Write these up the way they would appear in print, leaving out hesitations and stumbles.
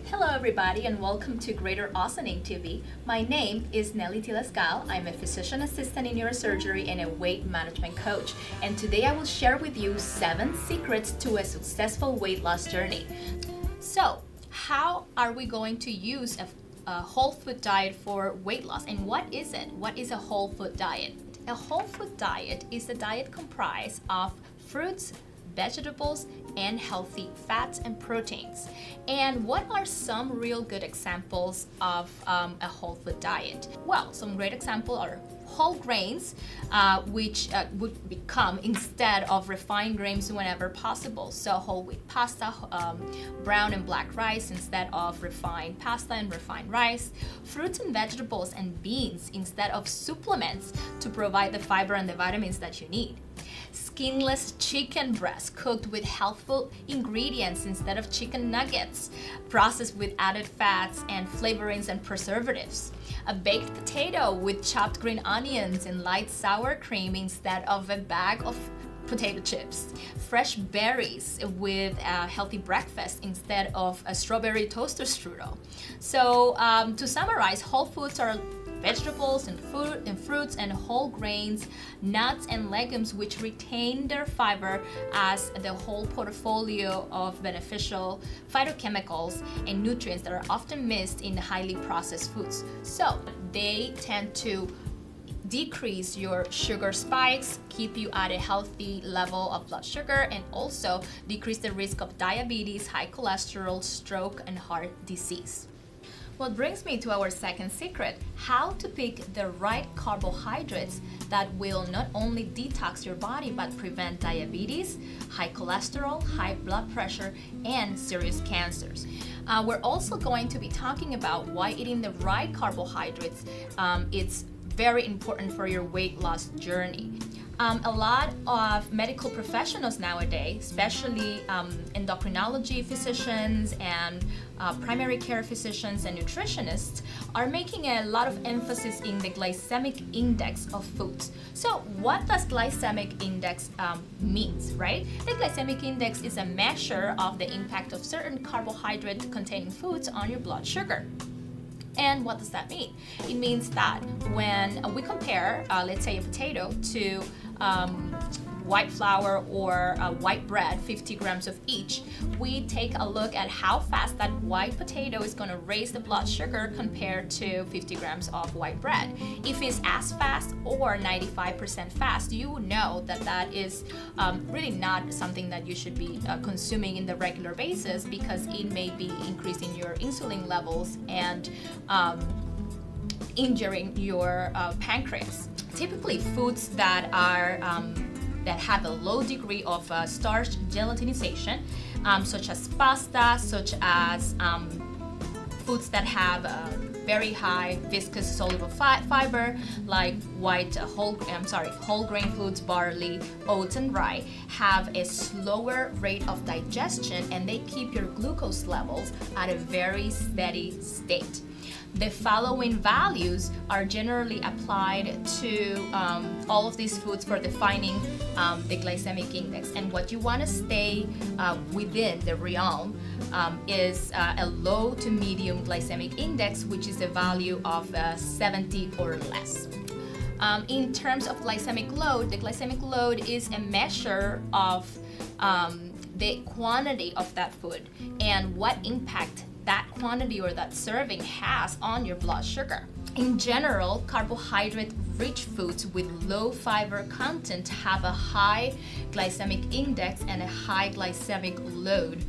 Hello everybody and welcome to Greater Awesomeing TV. My name is Nelly Tilascal. I'm a physician assistant in neurosurgery and a weight management coach. And today I will share with you 7 secrets to a successful weight loss journey. So, how are we going to use a whole food diet for weight loss? And what is it? What is a whole food diet? A whole food diet is a diet comprised of fruits, vegetables, and healthy fats and proteins. And what are some real good examples of a whole food diet? Well, some great examples are whole grains, which would become instead of refined grains whenever possible. So whole wheat pasta, brown and black rice instead of refined pasta and refined rice. Fruits and vegetables and beans instead of supplements to provide the fiber and the vitamins that you need. Skinless chicken breast cooked with healthful ingredients instead of chicken nuggets, processed with added fats and flavorings and preservatives. A baked potato with chopped green onions and light sour cream instead of a bag of potato chips. Fresh berries with a healthy breakfast instead of a strawberry toaster strudel. So to summarize, whole foods are vegetables and fruits and whole grains, nuts and legumes which retain their fiber as the whole portfolio of beneficial phytochemicals and nutrients that are often missed in highly processed foods. So they tend to decrease your sugar spikes, keep you at a healthy level of blood sugar, and also decrease the risk of diabetes, high cholesterol, stroke, and heart disease. What brings me to our second secret, how to pick the right carbohydrates that will not only detox your body but prevent diabetes, high cholesterol, high blood pressure, and serious cancers. We're also going to be talking about why eating the right carbohydrates it's very important for your weight loss journey. A lot of medical professionals nowadays, especially endocrinology physicians and primary care physicians and nutritionists, are making a lot of emphasis in the glycemic index of foods. So what does glycemic index means, right? The glycemic index is a measure of the impact of certain carbohydrate containing foods on your blood sugar. And what does that mean? It means that when we compare, let's say a potato to white flour or white bread, 50 grams of each, we take a look at how fast that white potato is going to raise the blood sugar compared to 50 grams of white bread. If it's as fast or 95% fast, you know that that is really not something that you should be consuming in the regular basis, because it may be increasing your insulin levels and injuring your pancreas. Typically, foods that are that have a low degree of starch gelatinization, such as pasta, such as foods that have very high viscous soluble fiber, like whole grain foods, barley, oats, and rye, have a slower rate of digestion, and they keep your glucose levels at a very steady state. The following values are generally applied to all of these foods for defining the glycemic index. And what you want to stay within the realm is a low to medium glycemic index, which is a value of 70 or less. In terms of glycemic load, the glycemic load is a measure of the quantity of that food and what impact that quantity or that serving has on your blood sugar. In general, carbohydrate-rich foods with low fiber content have a high glycemic index and a high glycemic load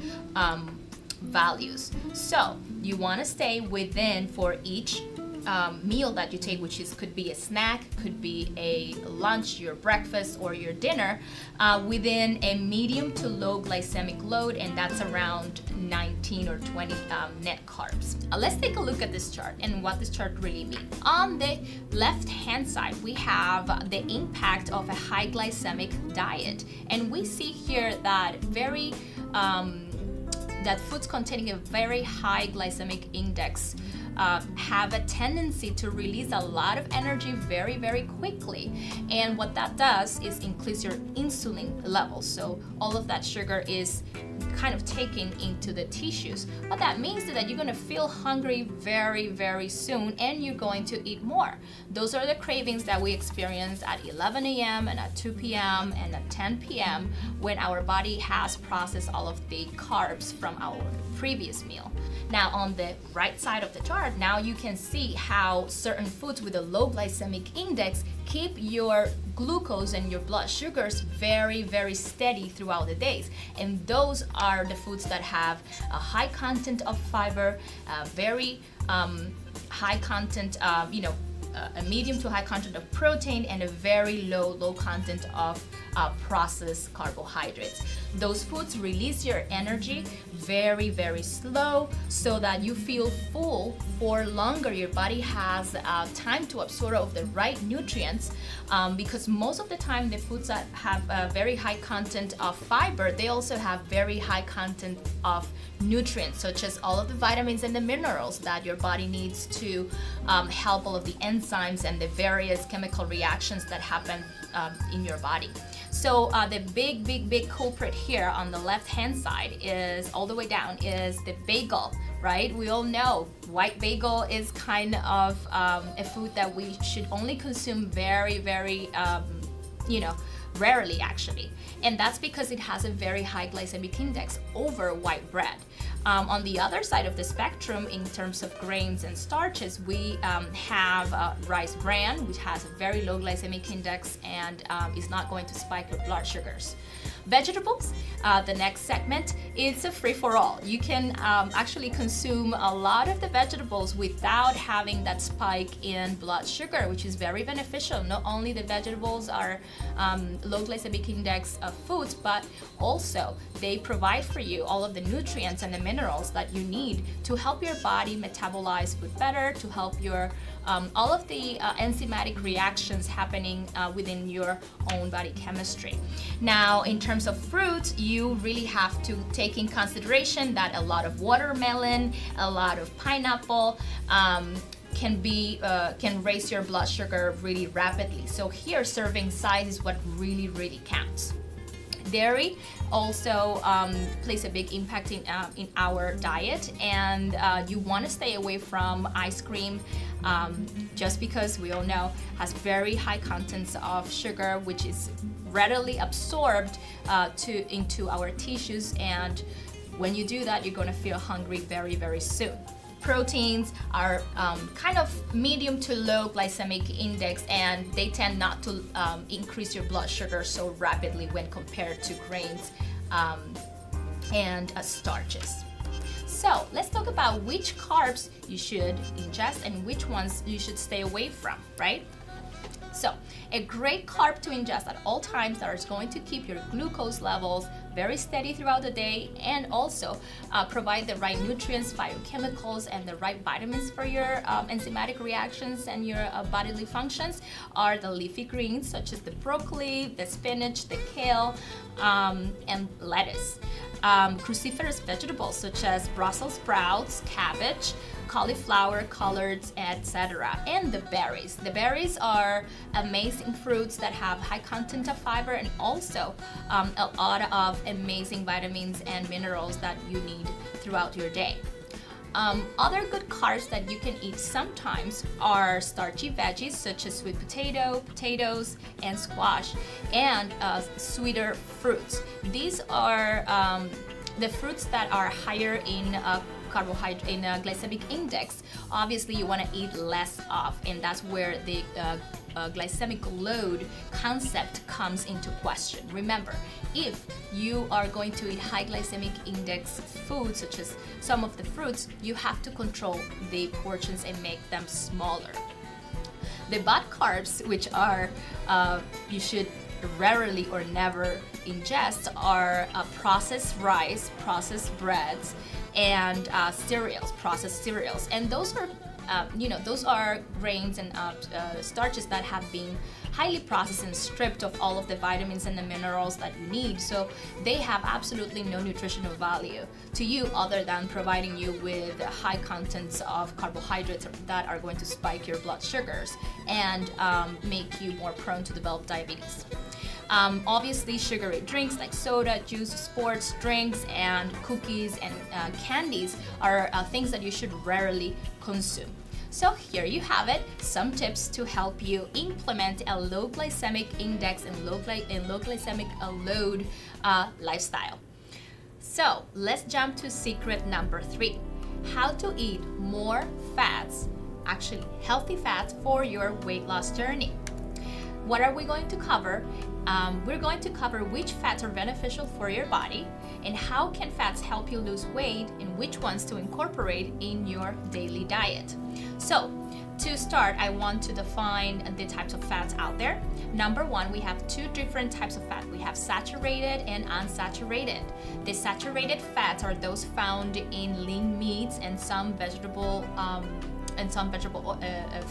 values. So you want to stay within, for each meal that you take, which could be a snack, could be a lunch, your breakfast, or your dinner, within a medium to low glycemic load, and that's around 19 or 20 net carbs. Let's take a look at this chart and what this chart really means. On the left hand side, we have the impact of a high glycemic diet, and we see here that that foods containing a very high glycemic index have a tendency to release a lot of energy very, very quickly. And what that does is increase your insulin levels. So all of that sugar is kind of taking into the tissues. What that means is that you're going to feel hungry very, very soon, and you're going to eat more. Those are the cravings that we experience at 11 a.m. and at 2 p.m. and at 10 p.m. when our body has processed all of the carbs from our previous meal. Now on the right side of the chart, now you can see how certain foods with a low glycemic index keep your glucose and your blood sugars very, very steady throughout the days. And those are the foods that have a high content of fiber, very high content, a medium to high content of protein, and a very low content of processed carbohydrates. Those foods release your energy very, very slow so that you feel full for longer. Your body has time to absorb the right nutrients, because most of the time the foods that have a very high content of fiber, they also have very high content of nutrients, such as all of the vitamins and the minerals that your body needs to help all of the enzymes and the various chemical reactions that happen in your body. So the big culprit here on the left hand side is, all the way down, is the bagel, right? We all know white bagel is kind of a food that we should only consume very, very rarely actually. And that's because it has a very high glycemic index over white bread. On the other side of the spectrum, in terms of grains and starches, we have rice bran, which has a very low glycemic index and is not going to spike your blood sugars. Vegetables, the next segment, it's a free-for-all. You can actually consume a lot of the vegetables without having that spike in blood sugar, which is very beneficial. Not only the vegetables are low glycemic index foods, but also they provide for you all of the nutrients and the minerals that you need to help your body metabolize food better, to help your all of the enzymatic reactions happening within your own body chemistry. Now, in terms of fruits, you really have to take in consideration that a lot of watermelon, a lot of pineapple can raise your blood sugar really rapidly. So here, serving size is what really counts. Dairy also plays a big impact in our diet, and you want to stay away from ice cream, just because we all know has very high contents of sugar, which is readily absorbed into our tissues, and when you do that, you're going to feel hungry very soon. Proteins are kind of medium to low glycemic index, and they tend not to increase your blood sugar so rapidly when compared to grains and starches. So let's talk about which carbs you should ingest and which ones you should stay away from, right? So a great carb to ingest at all times that is going to keep your glucose levels very steady throughout the day, and also provide the right nutrients, phytochemicals, and the right vitamins for your enzymatic reactions and your bodily functions, are the leafy greens such as the broccoli, the spinach, the kale, and lettuce. Cruciferous vegetables such as Brussels sprouts, cabbage, cauliflower, collards, etc. And the berries. The berries are amazing fruits that have high content of fiber and also a lot of amazing vitamins and minerals that you need throughout your day. Other good carbs that you can eat sometimes are starchy veggies such as sweet potato, potatoes, and squash, and sweeter fruits. These are the fruits that are higher in carbohydrate in glycemic index. Obviously you want to eat less of, and that's where the glycemic load concept comes into question. Remember, if you are going to eat high glycemic index foods such as some of the fruits, you have to control the portions and make them smaller. The bad carbs, which are you should rarely or never ingest, are processed rice, processed breads, and cereals, processed cereals. And those are those are grains and starches that have been highly processed and stripped of all of the vitamins and the minerals that you need. So they have absolutely no nutritional value to you other than providing you with high contents of carbohydrates that are going to spike your blood sugars and make you more prone to develop diabetes. Obviously, sugary drinks like soda, juice, sports drinks, and cookies and candies are things that you should rarely consume. So here you have it, some tips to help you implement a low glycemic index and low glycemic load lifestyle. So let's jump to secret number 3, how to eat more fats, actually healthy fats, for your weight loss journey. What are we going to cover? We're going to cover which fats are beneficial for your body and how can fats help you lose weight and which ones to incorporate in your daily diet. So to start, I want to define the types of fats out there. Number 1, we have 2 different types of fat. We have saturated and unsaturated. The saturated fats are those found in lean meats and some vegetable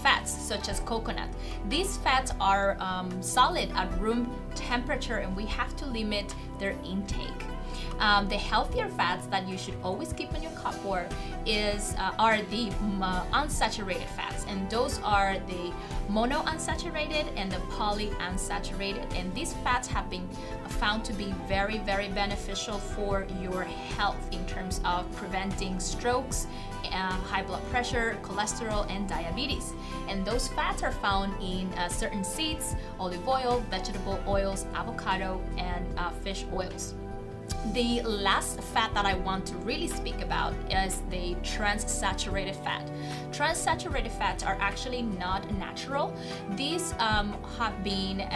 fats, such as coconut. These fats are solid at room temperature and we have to limit their intake. The healthier fats that you should always keep in your cupboard are the unsaturated fats, and those are the monounsaturated and the polyunsaturated. And these fats have been found to be very, very beneficial for your health in terms of preventing strokes, high blood pressure, cholesterol, and diabetes. And those fats are found in certain seeds, olive oil, vegetable oils, avocado, and fish oils. The last fat that I want to really speak about is the trans-saturated fat. Trans-saturated fats are actually not natural. These have been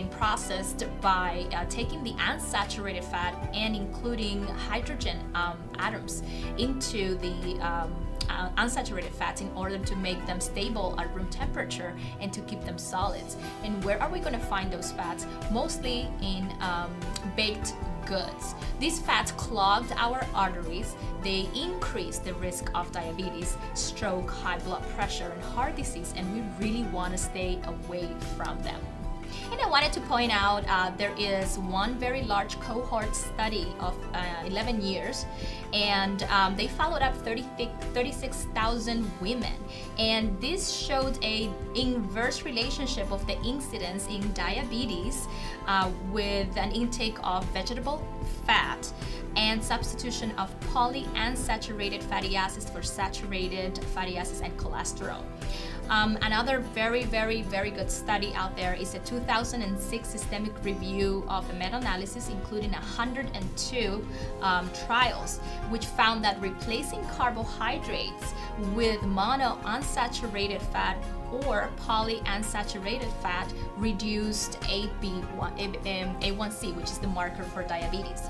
processed by taking the unsaturated fat and including hydrogen atoms into the unsaturated fats in order to make them stable at room temperature and to keep them solids. And where are we going to find those fats? Mostly in baked goods. These fats clogged our arteries. They increase the risk of diabetes, stroke, high blood pressure, and heart disease, and we really want to stay away from them. And I wanted to point out there is one very large cohort study of 11 years, and they followed up 36,000 women, and this showed an inverse relationship of the incidence in diabetes with an intake of vegetable fat and substitution of polyunsaturated fatty acids for saturated fatty acids and cholesterol. Another very, very, very good study out there is a 2006 systemic review of a meta-analysis including 102 trials, which found that replacing carbohydrates with monounsaturated fat or polyunsaturated fat reduced A1C, which is the marker for diabetes.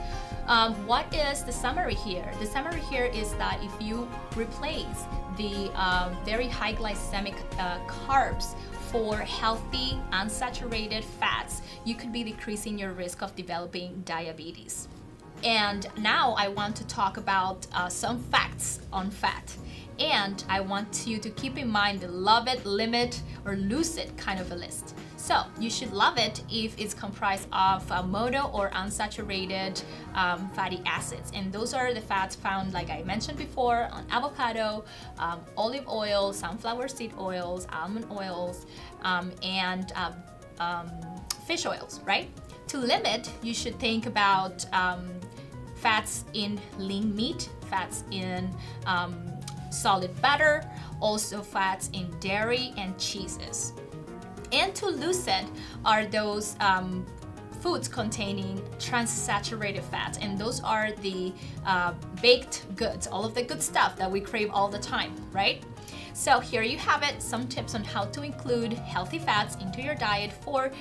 What is the summary here? The summary here is that if you replace the very high glycemic carbs for healthy unsaturated fats, you could be decreasing your risk of developing diabetes. And now I want to talk about some facts on fat. And I want you to keep in mind the love it, limit, or lose it kind of a list. So you should love it if it's comprised of mono or unsaturated fatty acids. And those are the fats found, like I mentioned before, on avocado, olive oil, sunflower seed oils, almond oils, and fish oils, right? To limit, you should think about fats in lean meat, fats in solid butter, also fats in dairy and cheeses. And to loosen are those foods containing trans-saturated fats, and those are the baked goods, all of the good stuff that we crave all the time, right? So here you have it, some tips on how to include healthy fats into your diet for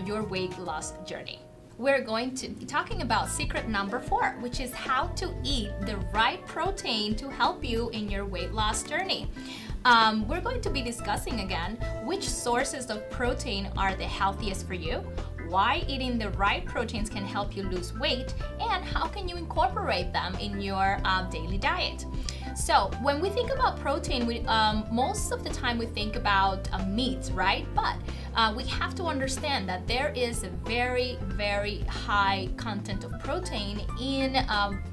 your weight loss journey. We're going to be talking about secret number 4, which is how to eat the right protein to help you in your weight loss journey. We're going to be discussing again which sources of protein are the healthiest for you, why eating the right proteins can help you lose weight, and how can you incorporate them in your daily diet. So when we think about protein, most of the time we think about meats, right? But we have to understand that there is a very, very high content of protein in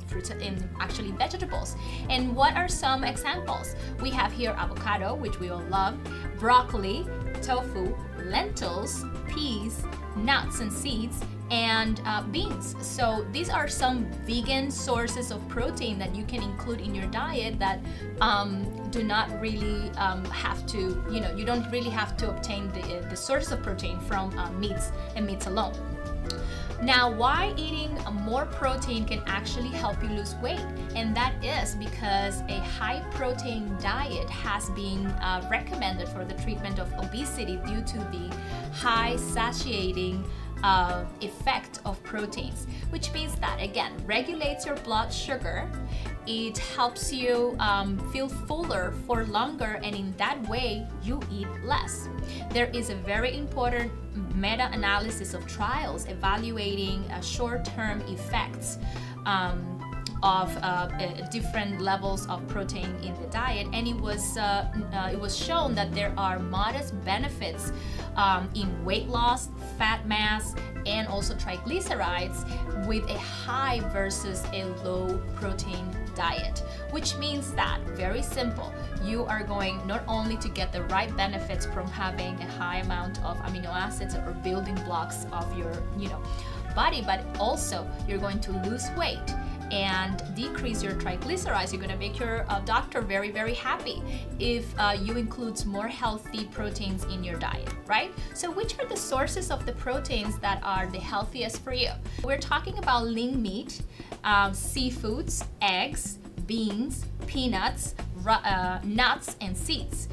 fruits, in actually vegetables. And what are some examples? We have here avocado, which we all love, broccoli, tofu, lentils, peas, nuts and seeds, and beans. So these are some vegan sources of protein that you can include in your diet that do not really have to, you don't really have to obtain the sources of protein from meats and meats alone. Now, why eating more protein can actually help you lose weight? And that is because a high protein diet has been recommended for the treatment of obesity due to the high satiating effect of proteins, which means that, again, regulates your blood sugar. It helps you feel fuller for longer, and in that way you eat less. There is a very important meta-analysis of trials evaluating short-term effects of different levels of protein in the diet, and it was shown that there are modest benefits in weight loss, fat mass, and also triglycerides with a high versus a low protein diet, which means that, very simple, you are going not only to get the right benefits from having a high amount of amino acids or building blocks of your body, but also you're going to lose weight and decrease your triglycerides. You're going to make your doctor very, very happy if you include more healthy proteins in your diet, right? So which are the sources of the proteins that are the healthiest for you? We're talking about lean meat, seafoods, eggs, beans, peanuts, nuts, and seeds.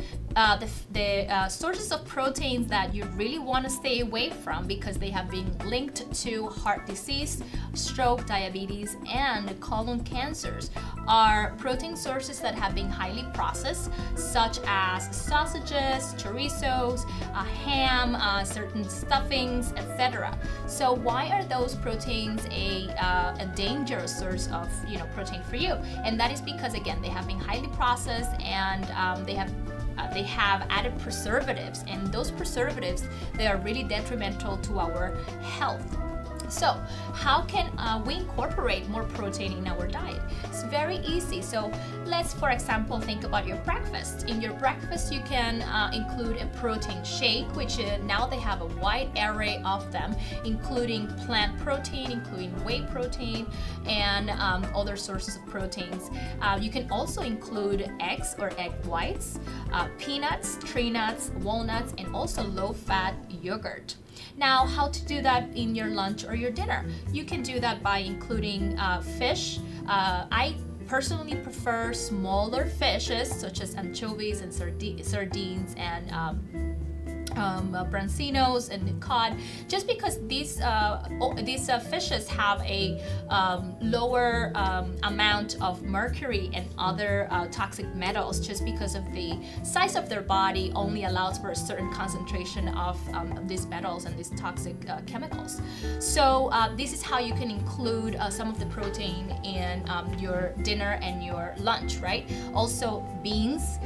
The sources of proteins that you really want to stay away from because they have been linked to heart disease, stroke, diabetes, and colon cancers are protein sources that have been highly processed, such as sausages, chorizos, ham, certain stuffings, etc. So why are those proteins a dangerous source of protein for you? And that is because, again, they have been highly processed, and they have added preservatives, and those preservatives, they are really detrimental to our health. So how can we incorporate more protein in our diet? It's very easy. So let's, for example, think about your breakfast. In your breakfast, you can include a protein shake, which now they have a wide array of them, including plant protein, including whey protein, and other sources of proteins. You can also include eggs or egg whites, peanuts, tree nuts, walnuts, and also low-fat yogurt. Now, how to do that in your lunch or your dinner? You can do that by including fish. I personally prefer smaller fishes such as anchovies and sardines and brancinos and cod, just because these fishes have a lower amount of mercury and other toxic metals, just because of the size of their body only allows for a certain concentration of these metals and these toxic chemicals. So this is how you can include some of the protein in your dinner and your lunch, right? Also beans.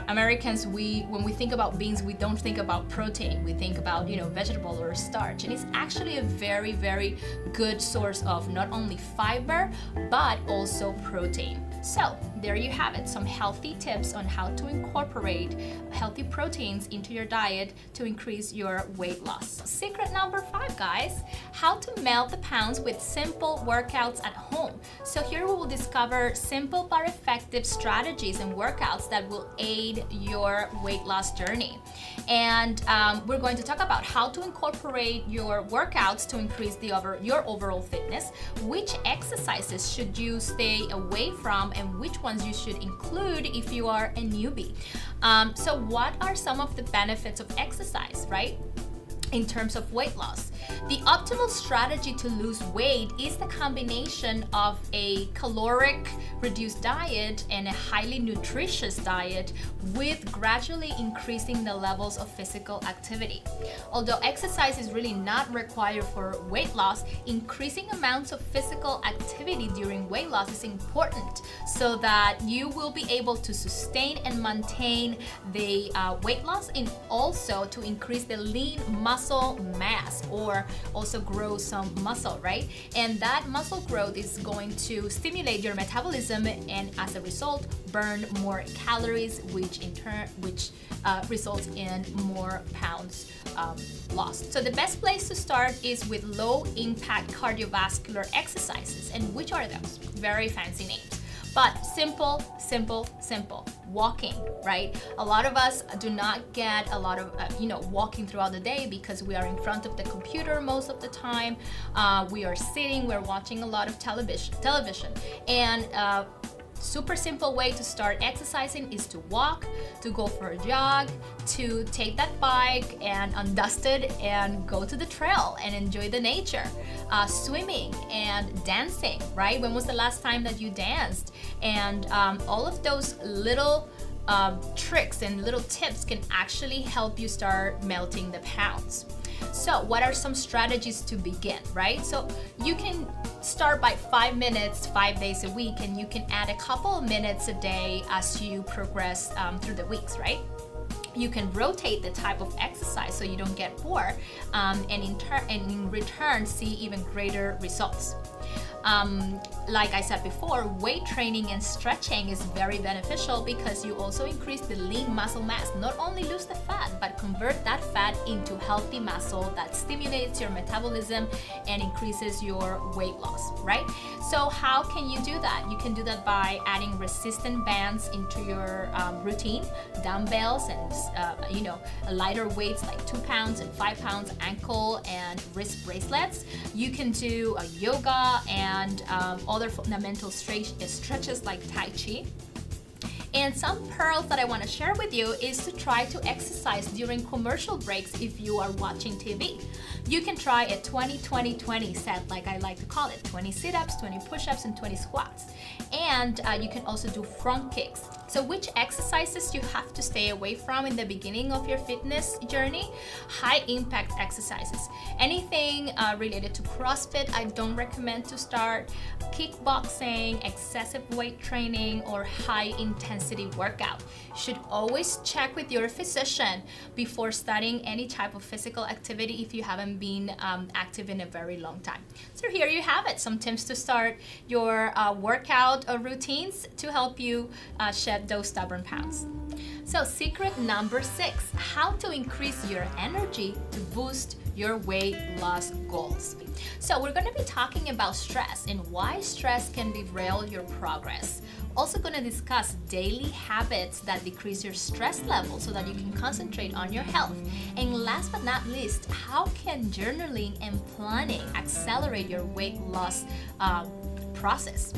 Americans, when we think about beans, we don't think about protein. We think about, vegetable or starch. And it's actually a very, very good source of not only fiber, but also protein. So there you have it, some healthy tips on how to incorporate healthy proteins into your diet to increase your weight loss. Secret number 5, guys, how to melt the pounds with simple workouts at home. So here we will discover simple but effective strategies and workouts that will aid your weight loss journey. And we're going to talk about how to incorporate your workouts to increase your overall fitness, which exercises should you stay away from, and which ones you should include if you are a newbie. So what are some of the benefits of exercise, right? In terms of weight loss, the optimal strategy to lose weight is the combination of a caloric reduced diet and a highly nutritious diet with gradually increasing the levels of physical activity. Although exercise is really not required for weight loss, increasing amounts of physical activity during weight loss is important so that you will be able to sustain and maintain the weight loss, and also to increase the lean muscle muscle mass or also grow some muscle, right? And that muscle growth is going to stimulate your metabolism and as a result burn more calories, which in turn results in more pounds lost. So the best place to start is with low impact cardiovascular exercises. And which are those? Very fancy names, but simple. Walking, right? A lot of us do not get a lot of walking throughout the day because we are in front of the computer most of the time. We are sitting, we're watching a lot of television, and super simple way to start exercising is to walk, to go for a jog, to take that bike and undust it and go to the trail and enjoy the nature. Swimming and dancing, right? When was the last time that you danced? And all of those little tricks and little tips can actually help you start melting the pounds. So what are some strategies to begin, right? So you can start by 5 minutes, 5 days a week, and you can add a couple of minutes a day as you progress through the weeks, right? You can rotate the type of exercise so you don't get bored, and in return see even greater results. Like I said before, weight training and stretching is very beneficial because you also increase the lean muscle mass. Not only lose the fat, but convert that fat into healthy muscle that stimulates your metabolism and increases your weight loss, right? So how can you do that? You can do that by adding resistant bands into your routine, dumbbells and lighter weights like 2 pounds and 5 pounds, ankle and wrist bracelets. You can do yoga and other fundamental stretches like Tai Chi. And some pearls that I want to share with you is to try to exercise during commercial breaks if you are watching TV. You can try a 20-20-20 set, like I like to call it, 20 sit-ups, 20 push-ups, and 20 squats. And you can also do front kicks. So which exercises you have to stay away from in the beginning of your fitness journey? High impact exercises. Anything related to CrossFit, I don't recommend to start. Kickboxing, excessive weight training, or high intensity workout. Should always check with your physician before starting any type of physical activity if you haven't been active in a very long time. So here you have it, some tips to start your workout routines to help you shed those stubborn pounds. So secret number 6, how to increase your energy to boost your weight loss goals. So we're going to be talking about stress and why stress can derail your progress. Also going to discuss daily habits that decrease your stress level so that you can concentrate on your health. And last but not least, how can journaling and planning accelerate your weight loss process?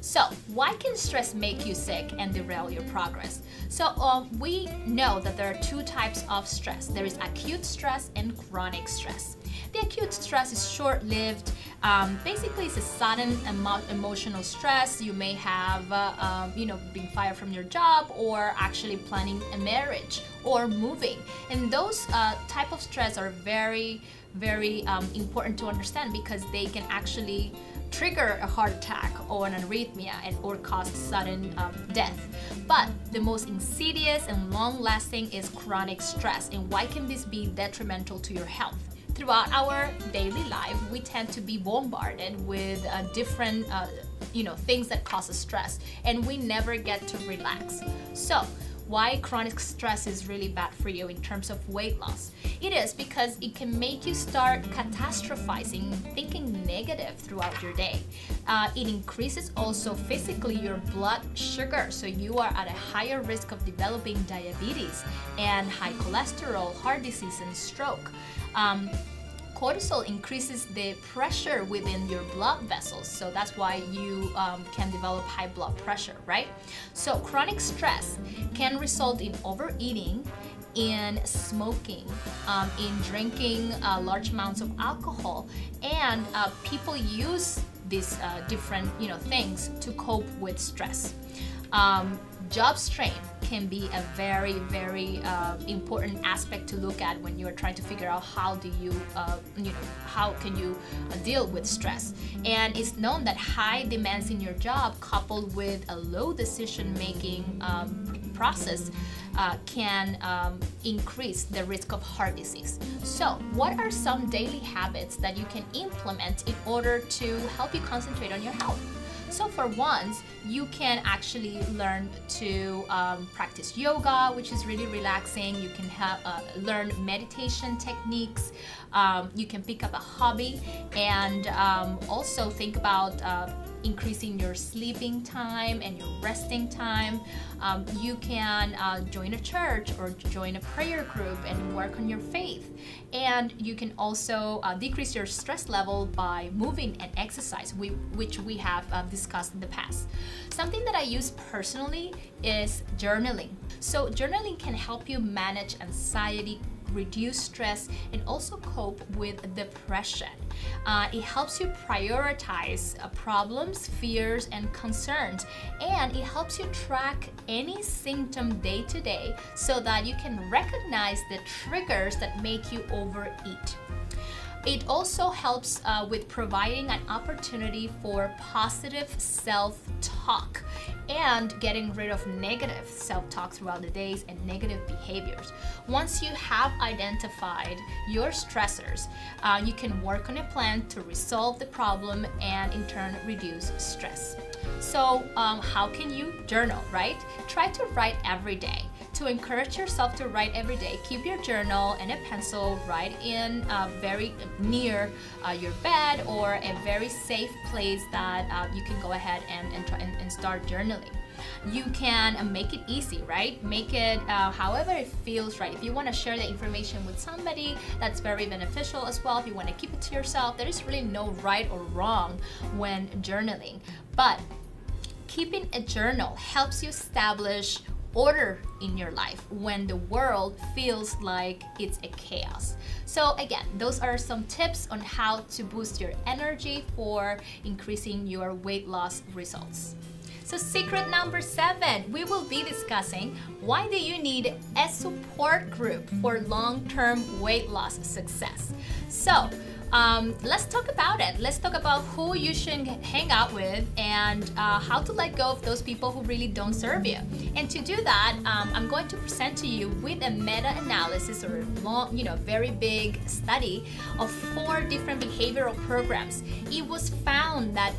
So why can stress make you sick and derail your progress? So we know that there are 2 types of stress. There is acute stress and chronic stress. The acute stress is short-lived. Basically, it's a sudden emotional stress. You may have, being fired from your job or actually planning a marriage or moving. And those type of stress are very, very important to understand because they can actually trigger a heart attack or an arrhythmia or cause sudden death. But the most insidious and long-lasting is chronic stress. And why can this be detrimental to your health? Throughout our daily life, we tend to be bombarded with different things that cause us stress, and we never get to relax. So why chronic stress is really bad for you in terms of weight loss? It is because it can make you start catastrophizing, thinking negative throughout your day. It increases also physically your blood sugar, so you are at a higher risk of developing diabetes and high cholesterol, heart disease, and stroke. Cortisol increases the pressure within your blood vessels, so that's why you can develop high blood pressure, right? So chronic stress can result in overeating, in smoking, in drinking large amounts of alcohol, and people use these different things to cope with stress. Job strain can be a very, very important aspect to look at when you're trying to figure out how do you, how can you deal with stress. And it's known that high demands in your job coupled with a low decision-making process can increase the risk of heart disease. So what are some daily habits that you can implement in order to help you concentrate on your health? So for once, you can actually learn to practice yoga, which is really relaxing. You can learn meditation techniques. You can pick up a hobby, and also think about increasing your sleeping time and your resting time. You can join a church or join a prayer group and work on your faith. And you can also decrease your stress level by moving and exercise, which we have discussed in the past. Something that I use personally is journaling. So journaling can help you manage anxiety, reduce stress, and also cope with depression. It helps you prioritize problems, fears, and concerns, and it helps you track any symptom day to day so that you can recognize the triggers that make you overeat. It also helps with providing an opportunity for positive self-talk and getting rid of negative self-talk throughout the days and negative behaviors. Once you have identified your stressors, you can work on a plan to resolve the problem and in turn reduce stress. So how can you journal, right? Try to write every day. To encourage yourself to write every day, keep your journal and a pencil right in very near your bed or a very safe place that you can go ahead and start journaling. You can make it easy, right? Make it however it feels right. If you want to share the information with somebody, that's very beneficial as well. If you want to keep it to yourself, there is really no right or wrong when journaling. But keeping a journal helps you establish order in your life when the world feels like it's a chaos. So again, those are some tips on how to boost your energy for increasing your weight loss results. So secret number 7, we will be discussing why do you need a support group for long-term weight loss success. So let's talk about it. Let's talk about who you should hang out with and how to let go of those people who really don't serve you. And to do that, I'm going to present to you with a meta-analysis or a long, very big study of 4 different behavioral programs. It was found that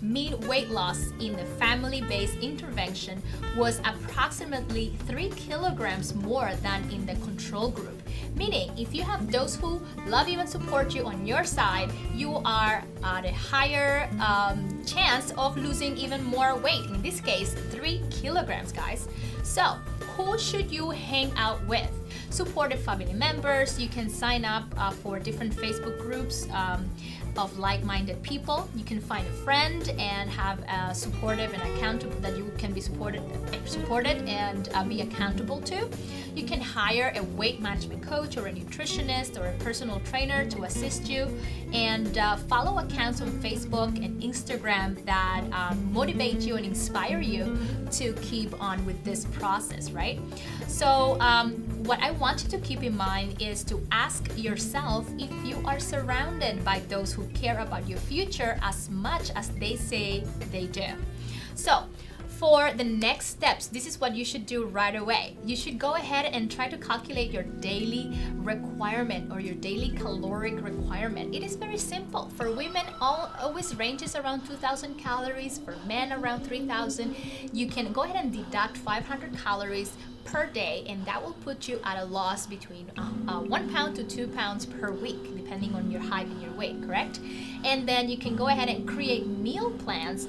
mean weight loss in the family-based intervention was approximately 3 kilograms more than in the control group. Meaning, if you have those who love you and support you on your side, you are at a higher chance of losing even more weight. In this case, 3 kilograms, guys. So, who should you hang out with? Supportive family members. You can sign up for different Facebook groups of like-minded people. You can find a friend and have a supportive and accountable that you can be supported and be accountable to. You can hire a weight management coach or a nutritionist or a personal trainer to assist you, and follow accounts on Facebook and Instagram that motivate you and inspire you to keep on with this process, right? So what I want you to keep in mind is to ask yourself if you are surrounded by those who care about your future as much as they say they do. So for the next steps, this is what you should do right away. You should go ahead and try to calculate your daily requirement or your daily caloric requirement. It is very simple. For women, always ranges around 2,000 calories. For men, around 3,000. You can go ahead and deduct 500 calories per day, and that will put you at a loss between 1 pound to 2 pounds per week, depending on your height and your weight, correct? And then you can go ahead and create meal plans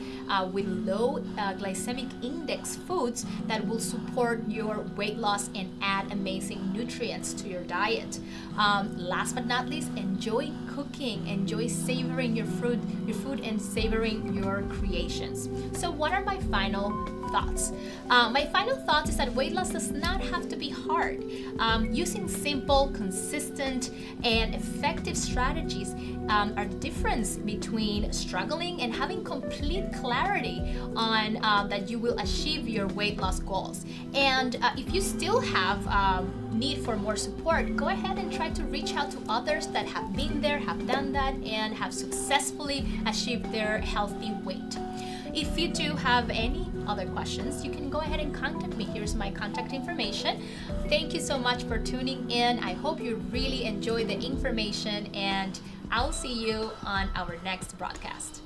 with low glycemic index foods that will support your weight loss and add amazing nutrients to your diet. Last but not least, enjoy cooking, enjoy savoring your food and savoring your creations. So what are my final thoughts. My final thought is that weight loss does not have to be hard. Using simple, consistent, and effective strategies are the difference between struggling and having complete clarity on that you will achieve your weight loss goals. And if you still have need for more support, go ahead and try to reach out to others that have been there, have done that, and have successfully achieved their healthy weight. If you do have any other questions, you can go ahead and contact me. Here's my contact information. Thank you so much for tuning in. I hope you really enjoy the information, and I'll see you on our next broadcast.